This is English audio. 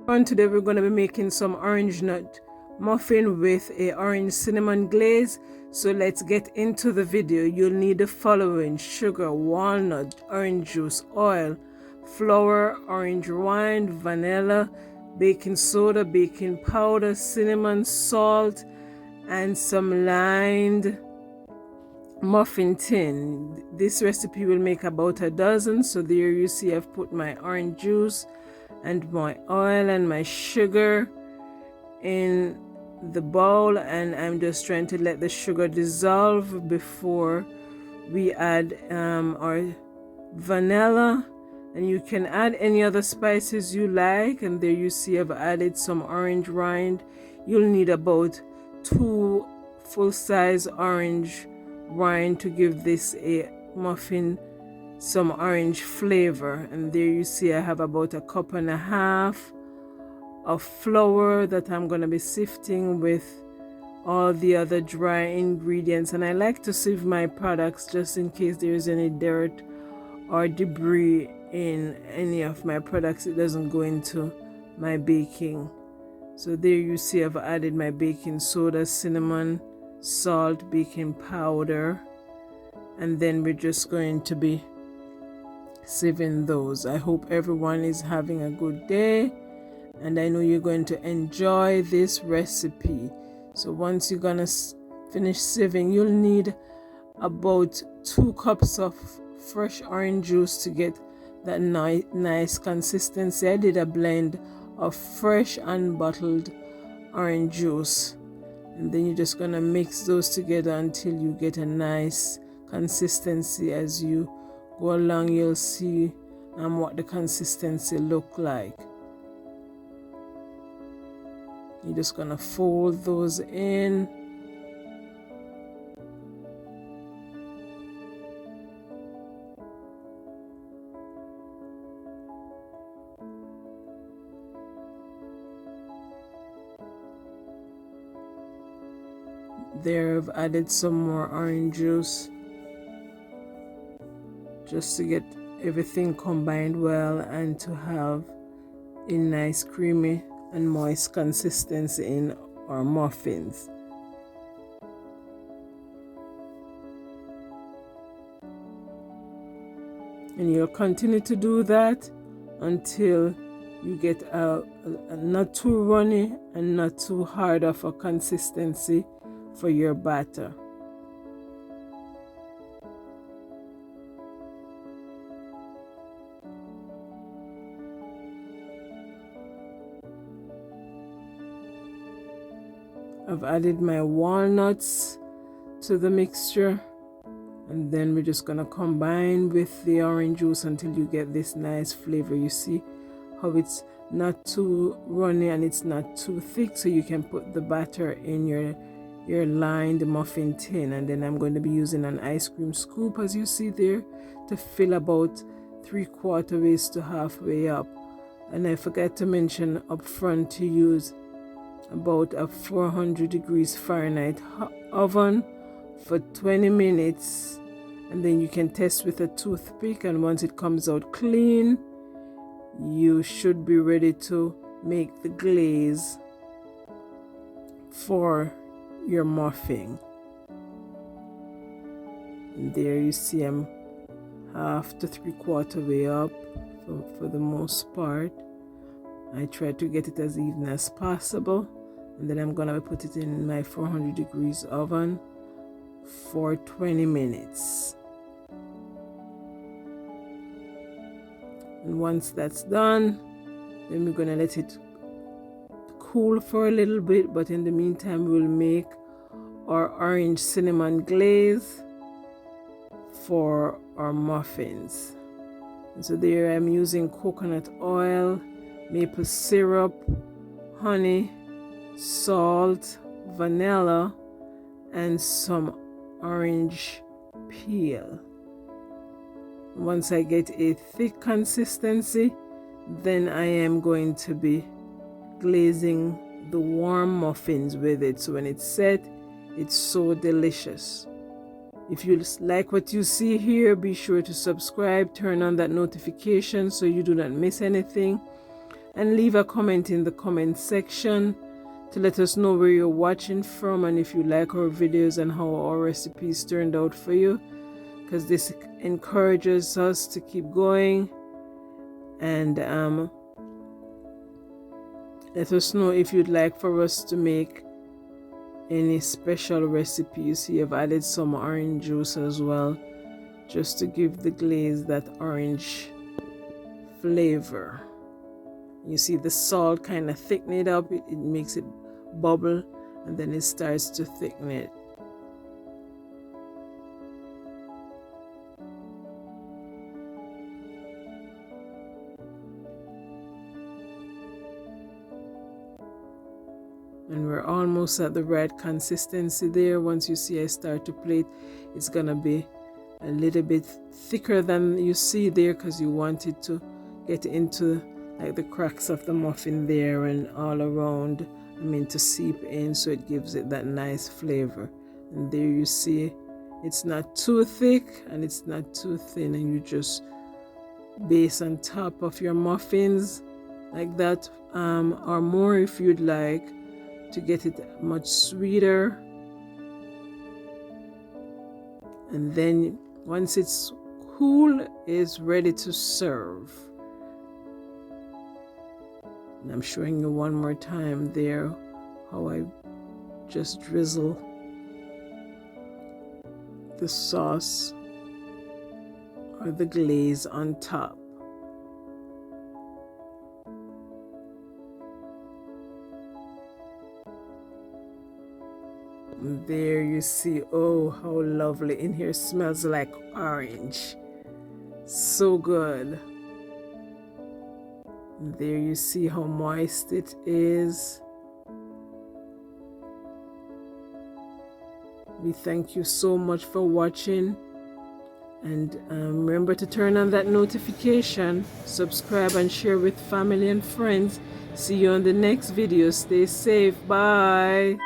And today we're going to be making some orange nut muffin with a orange cinnamon glaze. So let's get into the video. You'll need the following: sugar, walnut, orange juice, oil, flour, orange rind, vanilla, baking soda, baking powder, cinnamon, salt, and some lined muffin tin. This recipe will make about a dozen. So there you see I've put my orange juice and my oil and my sugar in the bowl, and I'm just trying to let the sugar dissolve before we add our vanilla. And you can add any other spices you like. And there you see I've added some orange rind. You'll need about 2 full-size orange rind to give this a muffin some orange flavor. And there you see I have about 1.5 cups of flour that I'm going to be sifting with all the other dry ingredients. And I like to sieve my products just in case there's any dirt or debris in any of my products. It doesn't go into my baking. So there you see I've added my baking soda, cinnamon, salt, baking powder, and then we're just going to be sieving those. I hope everyone is having a good day, and I know you're going to enjoy this recipe. So once you're gonna finish sieving, you'll need about 2 cups of fresh orange juice to get that nice consistency. I did a blend of fresh unbottled orange juice, and then you're just gonna mix those together until you get a nice consistency. As you go along, you'll see what the consistency look like. You're just gonna fold those in. There I've added some more orange juice just to get everything combined well and to have a nice creamy and moist consistency in our muffins. And you'll continue to do that until you get a not too runny and not too hard of a consistency for your batter. I've added my walnuts to the mixture, and then we're just gonna combine with the orange juice until you get this nice flavor. You see how it's not too runny and it's not too thick, so you can put the batter in your lined muffin tin. And then I'm going to be using an ice cream scoop, as you see there, to fill about 3/4 ways to halfway up. And I forgot to mention up front to use about a 400 degrees Fahrenheit oven for 20 minutes, and then you can test with a toothpick, and once it comes out clean, you should be ready to make the glaze for your muffin. And there you see I'm 1/2 to 3/4 way up for the most part. I try to get it as even as possible, and then I'm gonna put it in my 400 degrees oven for 20 minutes. And once that's done, then we're gonna let it cool for a little bit, but in the meantime we'll make our orange cinnamon glaze for our muffins. And so there I'm using coconut oil, maple syrup, honey, salt, vanilla, and some orange peel. Once I get a thick consistency, then I am going to be glazing the warm muffins with it. So when it's set, it's so delicious. If you like what you see here, be sure to subscribe, turn on that notification so you do not miss anything. and leave a comment in the comment section to let us know where you're watching from and if you like our videos and how our recipes turned out for you, because this encourages us to keep going. And let us know if you'd like for us to make any special recipe. You see, I've added some orange juice as well, just to give the glaze that orange flavor. You see the salt kind of thicken it up, it makes it bubble, and then it starts to thicken it. And we're almost at the right consistency there. Once you see I start to plate, it's gonna be a little bit thicker than you see there, because you want it to get into like the cracks of the muffin there and all around, to seep in, so it gives it that nice flavor. And there you see it's not too thick and it's not too thin, and you just base on top of your muffins like that, or more if you'd like to get it much sweeter. And then once it's cool, it's ready to serve. And I'm showing you one more time there how I just drizzle the sauce or the glaze on top. And there you see, oh, how lovely. In here smells like orange. So good. And there you see how moist it is. We thank you so much for watching. And remember to turn on that notification, subscribe and share with family and friends. See you on the next video. Stay safe. Bye.